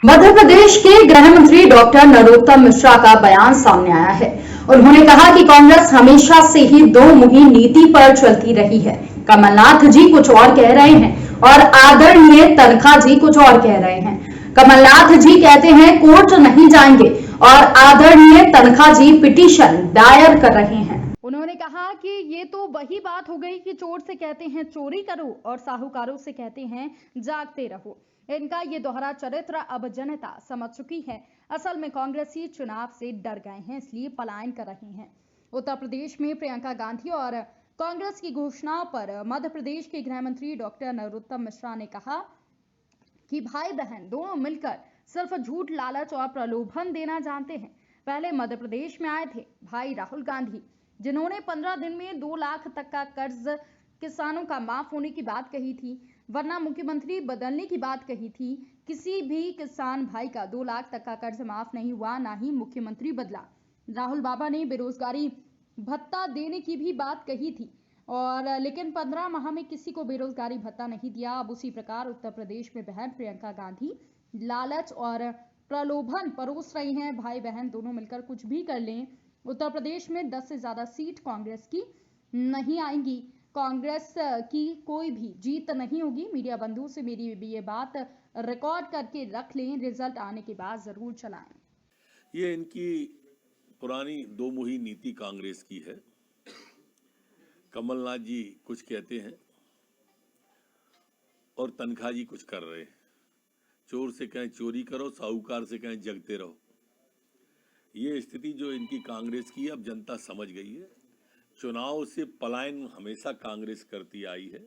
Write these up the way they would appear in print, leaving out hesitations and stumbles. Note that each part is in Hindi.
मध्य प्रदेश के गृह मंत्री डॉक्टर नरोत्तम मिश्रा का बयान सामने आया है। उन्होंने कहा कि कांग्रेस हमेशा से ही दो मुही नीति पर चलती रही है। कमलनाथ जी कुछ और कह रहे हैं और आदरणीय तनखा जी कुछ और कह रहे हैं। कमलनाथ जी कहते हैं कोर्ट नहीं जाएंगे और आदरणीय तनखा जी पिटीशन दायर कर रहे हैं। उन्होंने कहा कि ये तो वही बात हो गई कि चोर से कहते हैं चोरी करो और साहूकारों से कहते हैं जागते रहो। इनका ये दोहरा चरित्र अब जनता समझ चुकी है। असल में कांग्रेसी चुनाव से डर गए हैं, इसलिए पलायन कर रहे हैं। उत्तर प्रदेश में प्रियंका गांधी और कांग्रेस की घोषणाओं पर मध्य प्रदेश के गृह मंत्री डॉक्टर नरोत्तम मिश्रा ने कहा कि भाई बहन दोनों मिलकर सिर्फ झूठ, लालच और प्रलोभन देना जानते हैं। पहले मध्य प्रदेश में आए थे भाई राहुल गांधी, जिन्होंने 15 दिन में 2 लाख तक का कर्ज किसानों का माफ होने की बात कही थी, वरना मुख्यमंत्री बदलने की बात कही थी। किसी भी किसान भाई का 2 लाख तक का कर्ज माफ नहीं हुआ, ना ही मुख्यमंत्री बदला। राहुल बाबा ने बेरोजगारी भत्ता देने की भी बात कही थी लेकिन 15 माह में किसी को बेरोजगारी भत्ता नहीं दिया। अब उसी प्रकार उत्तर प्रदेश में बहन प्रियंका गांधी लालच और प्रलोभन परोस रही हैं। भाई बहन दोनों मिलकर कुछ भी कर लें, उत्तर प्रदेश में 10 से ज्यादा सीट कांग्रेस की नहीं आएंगी। कांग्रेस की कोई भी जीत नहीं होगी। मीडिया बंधु से मेरी ये बात रिकॉर्ड करके रख लें, रिजल्ट आने के बाद जरूर चलाएं। ये इनकी पुरानी दो मुही नीति कांग्रेस की है। कमलनाथ जी कुछ कहते हैं और तनखा जी कुछ कर रहे हैं। चोर से कहें चोरी करो, साहूकार से कहें जगते रहो। ये स्थिति जो इनकी कांग्रेस की है, अब जनता समझ गई है। चुनाव से पलायन हमेशा कांग्रेस करती आई है।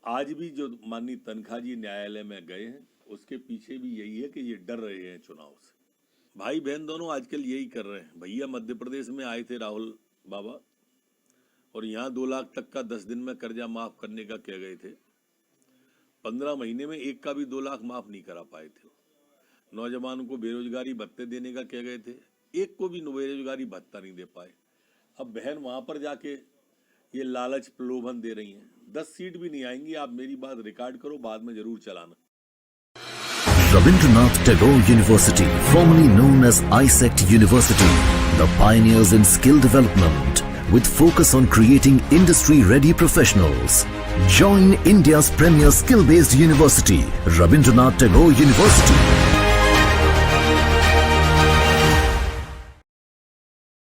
आज भी जो माननीय तनखा जी न्यायालय में गए हैं, उसके पीछे भी यही है कि ये डर रहे हैं चुनाव से। भाई बहन दोनों आजकल यही कर रहे हैं। भैया मध्य प्रदेश में आए थे राहुल बाबा और यहाँ 2 लाख तक का 10 दिन में कर्जा माफ करने का कह गए थे। 15 महीने में एक का भी 2 लाख माफ नहीं करा पाए थे। नौजवानों को बेरोजगारी भत्ते देने का कह गए थे, एक को भी बेरोजगारी भत्ता नहीं दे पाए। अब बहन वहां पर जाके ये लालच प्रलोभन दे रही हैं। 10 सीट भी नहीं आएंगी। आप मेरी बात रिकॉर्ड करो, बाद में जरूर चलाना। Rabindranath Tagore University, formerly known as ISECT University, the pioneers in skill development with focus on creating industry-ready professionals. Join India's premier skill-based university, Rabindranath Tagore University.